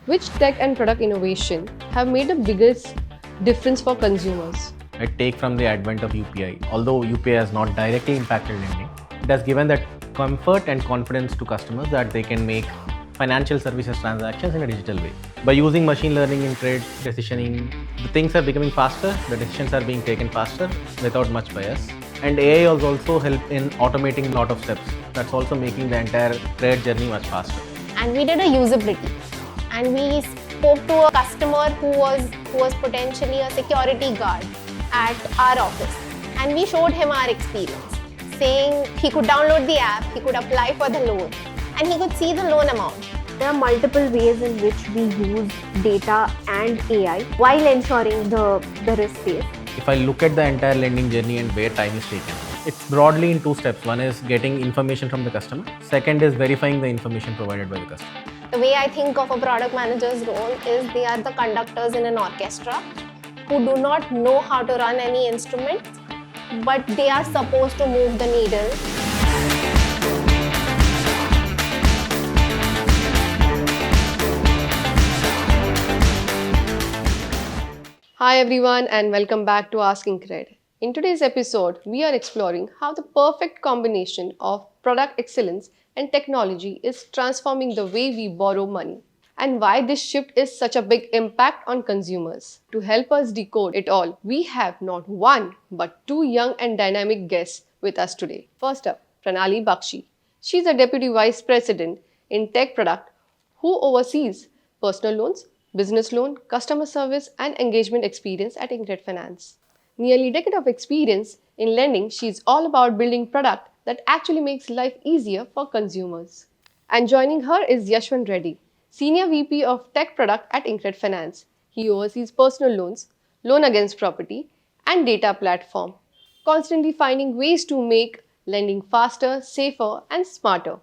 Which tech and product innovation have made the biggest difference for consumers? I take from the advent of UPI. Although UPI has not directly impacted lending, it has given that comfort and confidence to customers that they can make financial services transactions in a digital way. By using machine learning in trade decisioning, the things are becoming faster, the decisions are being taken faster without much bias. And AI has also helped in automating a lot of steps. That's also making the entire trade journey much faster. And we did a usability, and we spoke to a customer who was potentially a security guard at our office, and we showed him our experience, saying he could download the app, he could apply for the loan, and he could see the loan amount. There are multiple ways in which we use data and AI while ensuring the risk base. If I look at the entire lending journey and where time is taken, it's broadly in two steps. One is getting information from the customer. Second is verifying the information provided by the customer. The way I think of a product manager's role is they are the conductors in an orchestra who do not know how to run any instrument, but they are supposed to move the needle. Hi everyone and welcome back to Ask InCred. In today's episode, we are exploring how the perfect combination of product excellence and technology is transforming the way we borrow money, and why this shift is such a big impact on consumers. To help us decode it all, we have not one but two young and dynamic guests with us today. First up, Pranali Baxi. She's a Deputy Vice President in Tech Product who oversees personal loans, business loan, customer service and engagement experience at InCred Finance. Nearly a decade of experience in lending, she's all about building product that actually makes life easier for consumers. And joining her is Yeshwanth Reddy, Senior VP of Tech Product at InCred Finance. He oversees personal loans, loan against property and data platform, constantly finding ways to make lending faster, safer and smarter.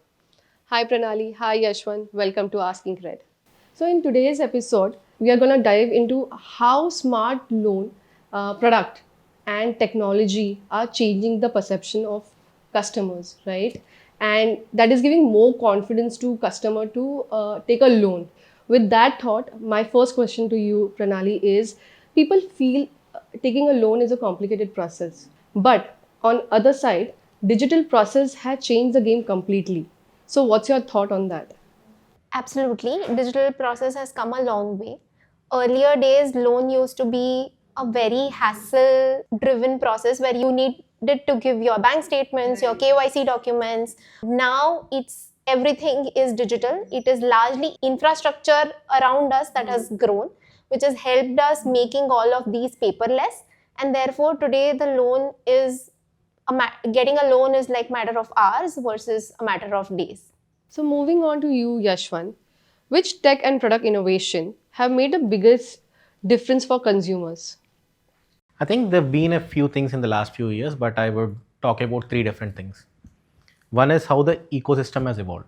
Hi Pranali, hi Yeshwanth, welcome to Ask InCred. So in today's episode, we are going to dive into how smart loan product and technology are changing the perception of customers, right? And that is giving more confidence to customer to take a loan. With that thought, my first question to you, Pranali, is people feel taking a loan is a complicated process. But on other side, digital process has changed the game completely. So what's your thought on that? Absolutely, digital process has come a long way. Earlier days, loan used to be a very hassle-driven process where you needed to give your bank statements, your KYC documents. Now, everything is digital. It is largely infrastructure around us that has grown, which has helped us making all of these paperless. And therefore, today the loan is getting a loan is like matter of hours versus a matter of days. So moving on to you, Yashwanth, which tech and product innovation have made the biggest difference for consumers? I think there have been a few things in the last few years, but I would talk about three different things. One is how the ecosystem has evolved.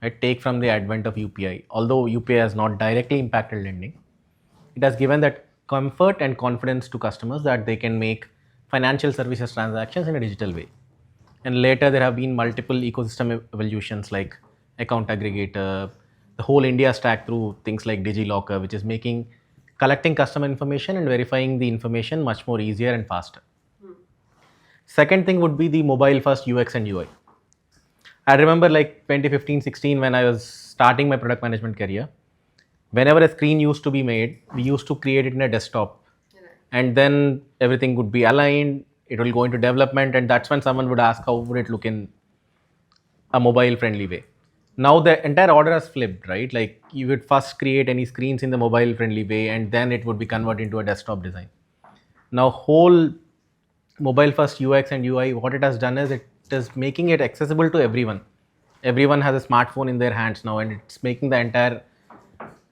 I take from the advent of UPI. Although UPI has not directly impacted lending, it has given that comfort and confidence to customers that they can make financial services transactions in a digital way. And later there have been multiple ecosystem evolutions like account aggregator, the whole India stack through things like DigiLocker, which is making collecting customer information and verifying the information much more easier and faster. Second thing would be the mobile first UX and UI. I remember like 2015-16 when I was starting my product management career, whenever a screen used to be made, we used to create it in a desktop. And then everything would be aligned, it will go into development, and that's when someone would ask how would it look in a mobile friendly way. Now the entire order has flipped, right? Like you would first create any screens in the mobile friendly way and then it would be converted into a desktop design. Now whole mobile first UX and UI, what it has done is it is making it accessible to everyone. Everyone has a smartphone in their hands now, and it's making the entire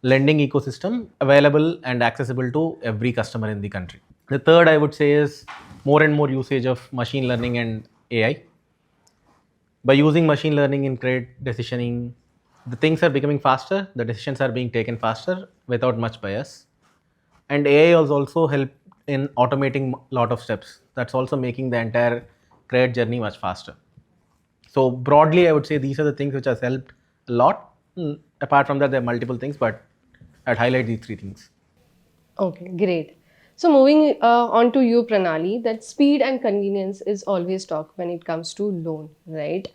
lending ecosystem available and accessible to every customer in the country. The third I would say is more and more usage of machine learning and AI. By using machine learning in trade decisioning, the things are becoming faster, the decisions are being taken faster without much bias. And AI has also helped in automating a lot of steps. That's also making the entire credit journey much faster. So broadly, I would say these are the things which has helped a lot. Apart from that, there are multiple things, but I'd highlight these three things. Okay, great. So moving on to you, Pranali, that speed and convenience is always talk when it comes to loan, right?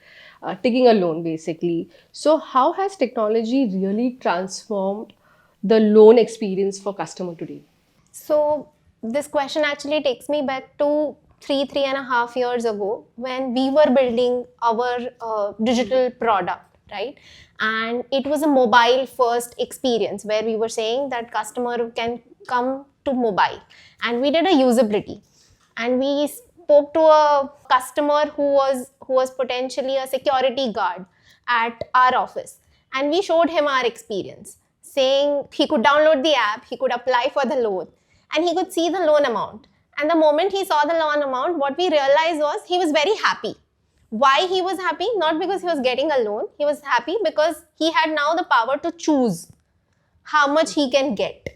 Taking a loan basically. So how has technology really transformed the loan experience for customer today? So this question actually takes me back to 3.5 years ago when we were building our digital product, right? And it was a mobile first experience where we were saying that customer can come to mobile, and we did a usability, and we spoke to a customer who was potentially a security guard at our office, and we showed him our experience, saying he could download the app, he could apply for the loan, and he could see the loan amount. And the moment he saw the loan amount, what we realized was he was very happy. Why he was happy? Not because he was getting a loan, he was happy because he had now the power to choose how much he can get.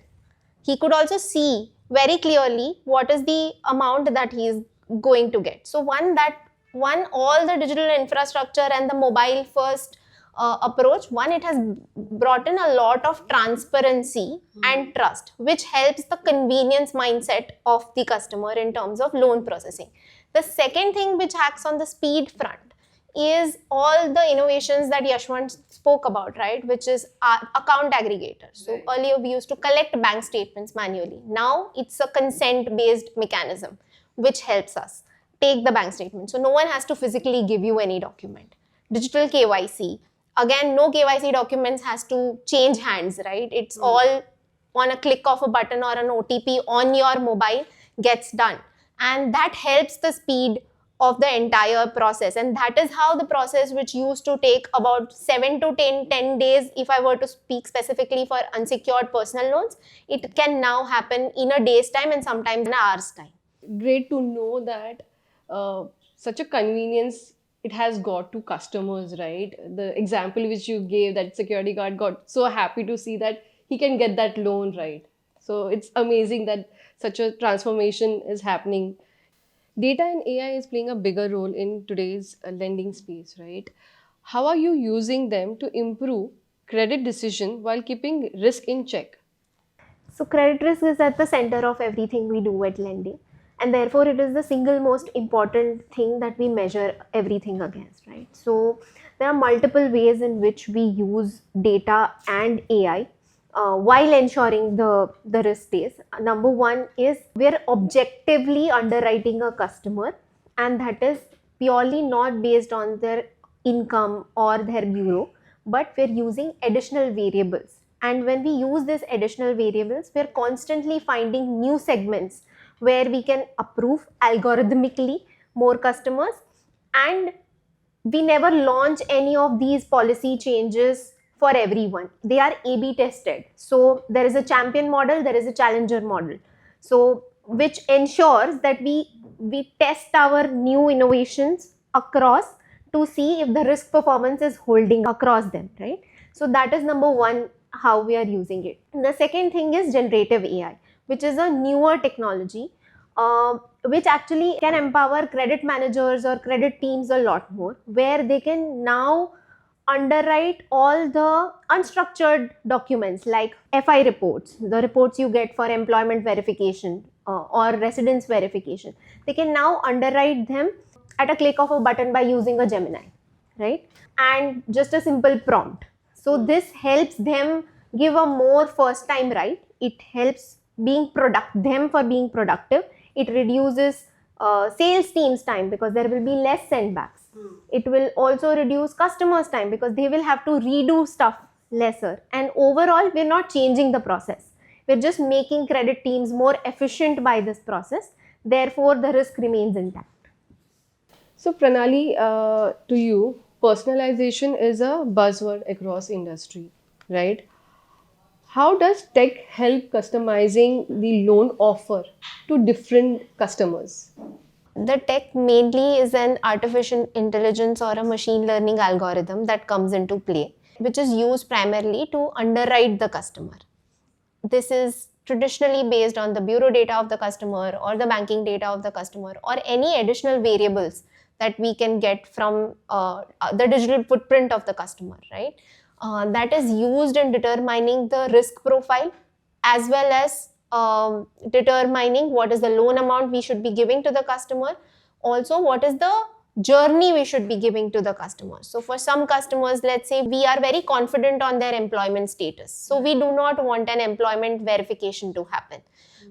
He could also see very clearly what is the amount that he is going to get. So all the digital infrastructure and the mobile first approach, it has brought in a lot of transparency and trust, which helps the convenience mindset of the customer in terms of loan processing. The second thing which acts on the speed front is all the innovations that Yeshwanth spoke about, right? Which is account aggregator. So earlier we used to collect bank statements manually. Now it's a consent-based mechanism which helps us take the bank statement. So no one has to physically give you any document. Digital KYC. Again, no KYC documents has to change hands, right? It's all on a click of a button or an OTP on your mobile gets done. And that helps the speed of the entire process. And that is how the process, which used to take about 7 to 10 days, if I were to speak specifically for unsecured personal loans, it can now happen in a day's time and sometimes in an hour's time. Great to know that such a convenience it has got to customers, right? The example which you gave, that security guard got so happy to see that he can get that loan, right? So it's amazing that such a transformation is happening. Data and AI is playing a bigger role in today's lending space, right? How are you using them to improve credit decision while keeping risk in check? So credit risk is at the center of everything we do at lending, and therefore it is the single most important thing that we measure everything against, right? So there are multiple ways in which we use data and AI while ensuring the risk stays. Number one is we're objectively underwriting a customer, and that is purely not based on their income or their bureau, but we're using additional variables. And when we use these additional variables, we're constantly finding new segments where we can approve algorithmically more customers, and we never launch any of these policy changes for everyone. They are A/B tested. So there is a champion model, there is a challenger model. So which ensures that we test our new innovations across to see if the risk performance is holding across them, right? So that is number one, how we are using it. The second thing is generative AI, which is a newer technology which actually can empower credit managers or credit teams a lot more, where they can now underwrite all the unstructured documents like FI reports, the reports you get for employment verification or residence verification. They can now underwrite them at a click of a button by using a Gemini, right? And just a simple prompt. So this helps them give a more first time right. It helps them for being productive. It reduces sales team's time because there will be less sendbacks. It will also reduce customers' time because they will have to redo stuff lesser. And overall, we're not changing the process. We're just making credit teams more efficient by this process. Therefore, the risk remains intact. So Pranali, to you, personalization is a buzzword across industry, right? How does tech help customizing the loan offer to different customers? The tech mainly is an artificial intelligence or a machine learning algorithm that comes into play, which is used primarily to underwrite the customer. This is traditionally based on the bureau data of the customer or the banking data of the customer or any additional variables that we can get from the digital footprint of the customer, right? that is used in determining the risk profile as well as determining what is the loan amount we should be giving to the customer. Also, what is the journey we should be giving to the customer. So for some customers, let's say we are very confident on their employment status, so we do not want an employment verification to happen.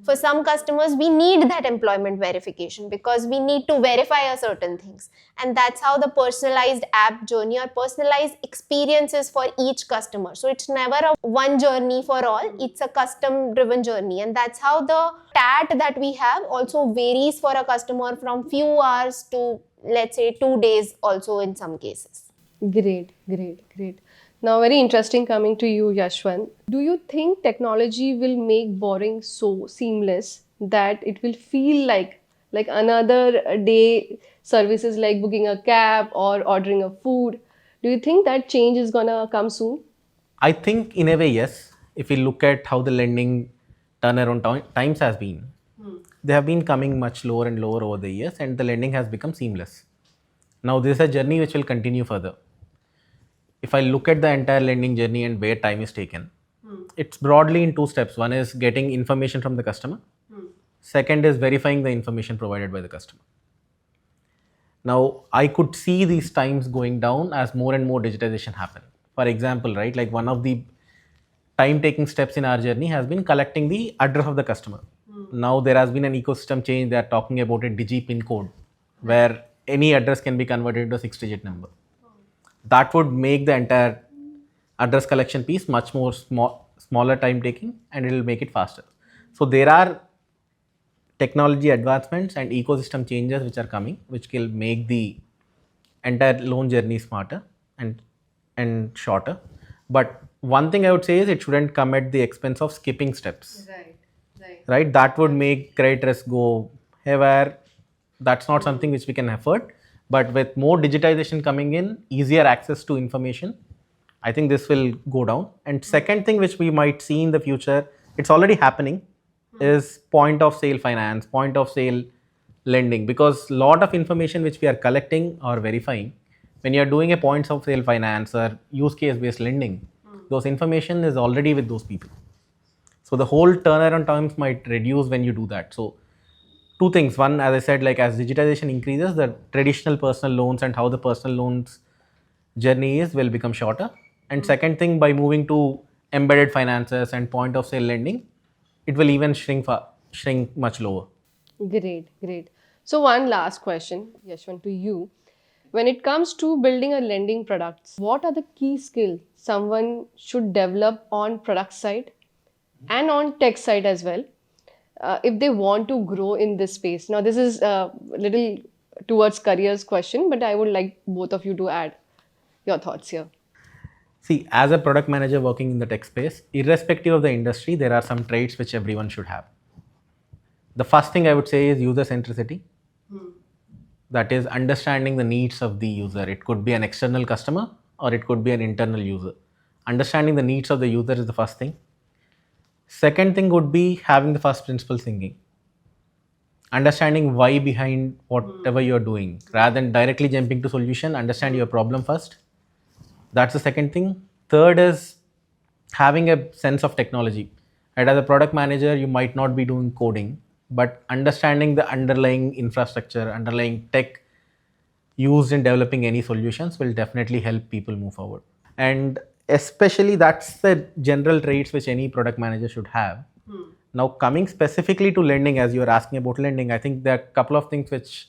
For some customers, we need that employment verification because we need to verify a certain things, and that's how the personalized app journey or personalized experiences for each customer. So it's never a one journey for all, it's a custom driven journey, and that's how the TAT that we have also varies for a customer from few hours to, let's say, 2 days also in some cases. Great, great, great. Now, very interesting coming to you, Yashwant. Do you think technology will make borrowing so seamless that it will feel like another day services like booking a cab or ordering a food? Do you think that change is gonna come soon? I think in a way, yes. If we look at how the lending turnaround times has been, they have been coming much lower and lower over the years, and the lending has become seamless. Now, this is a journey which will continue further. If I look at the entire lending journey and where time is taken, it's broadly in 2 steps. One is getting information from the customer. Second is verifying the information provided by the customer. Now, I could see these times going down as more and more digitization happen. For example, right, like one of the time-taking steps in our journey has been collecting the address of the customer. Now, there has been an ecosystem change. They are talking about a digi pin code, where any address can be converted into a 6-digit number. That would make the entire address collection piece much more smaller time taking, and it will make it faster. So there are technology advancements and ecosystem changes which are coming, which will make the entire loan journey smarter and shorter. But one thing I would say is it shouldn't come at the expense of skipping steps. Right? That would make credit risk go haywire. That's not something which we can afford. But with more digitization coming in, easier access to information, I think this will go down. And second thing which we might see in the future, it's already happening, is point of sale finance, point of sale lending. Because a lot of information which we are collecting or verifying, when you are doing a points of sale finance or use case based lending, those information is already with those people. So the whole turnaround times might reduce when you do that. So 2 things. One, as I said, like as digitization increases, the traditional personal loans and how the personal loans journey is will become shorter. And second thing, by moving to embedded finances and point of sale lending, it will even shrink much lower. Great, great. So one last question, Yashwant, to you. When it comes to building a lending products, what are the key skills someone should develop on product side and on tech side as well, if they want to grow in this space? Now, this is a little towards careers question, but I would like both of you to add your thoughts here. See, as a product manager working in the tech space, irrespective of the industry, there are some traits which everyone should have. The first thing I would say is user centricity. That is understanding the needs of the user. It could be an external customer or it could be an internal user. Understanding the needs of the user is the first thing. Second thing would be having the first principle thinking. Understanding why behind whatever you're doing. Rather than directly jumping to solution, understand your problem first. That's the second thing. Third is having a sense of technology. And as a product manager, you might not be doing coding, but understanding the underlying infrastructure, underlying tech used in developing any solutions will definitely help people move forward. And especially that's the general traits which any product manager should have. Now, coming specifically to lending, as you are asking about lending, I think there are a couple of things which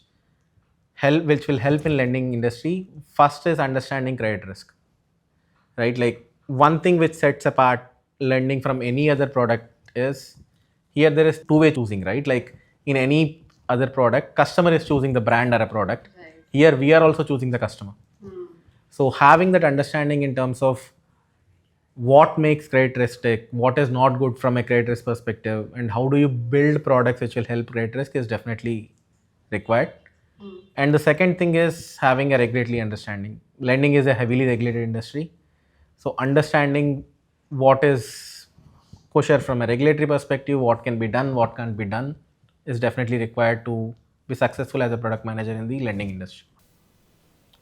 will help in lending industry. First is understanding credit risk, right? Like one thing which sets apart lending from any other product is here there is two-way choosing, right? Like in any other product, customer is choosing the brand or a product. Right. Here we are also choosing the customer. So having that understanding in terms of what makes credit risk take, what is not good from a credit risk perspective, and how do you build products which will help credit risk is definitely required. And the second thing is having a regulatory understanding. Lending is a heavily regulated industry. So understanding what is kosher from a regulatory perspective, what can be done, what can't be done is definitely required to be successful as a product manager in the lending industry.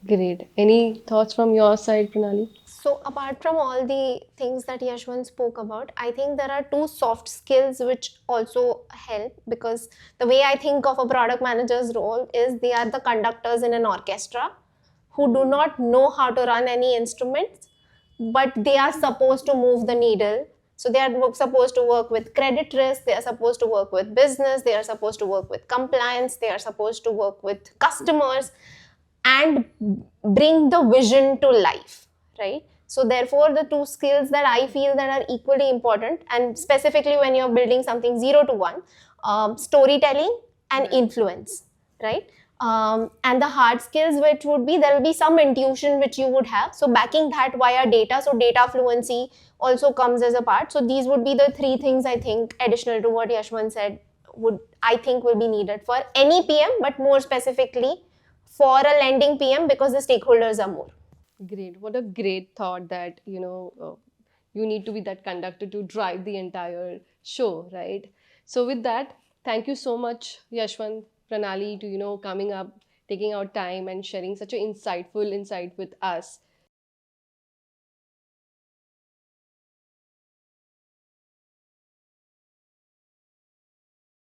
Great. Any thoughts from your side, Pranali? So apart from all the things that Yashwant spoke about, I think there are two soft skills which also help, because the way I think of a product manager's role is they are the conductors in an orchestra who do not know how to run any instruments, but they are supposed to move the needle. So they are supposed to work with credit risk, they are supposed to work with business, they are supposed to work with compliance, they are supposed to work with customers and bring the vision to life, right? So therefore the two skills that I feel that are equally important, and specifically when you're building something 0 to 1, storytelling and influence, right? And the hard skills, which would be, there will be some intuition which you would have, so backing that via data, so data fluency also comes as a part. So these would be the three things I think, additional to what Yashwant said, would I think will be needed for any PM, but more specifically for a lending PM, because the stakeholders are more. Great. What a great thought that, you need to be that conductor to drive the entire show, right? So with that, thank you so much, Yashwant, Pranali, to, coming up, taking out time and sharing such an insightful insight with us.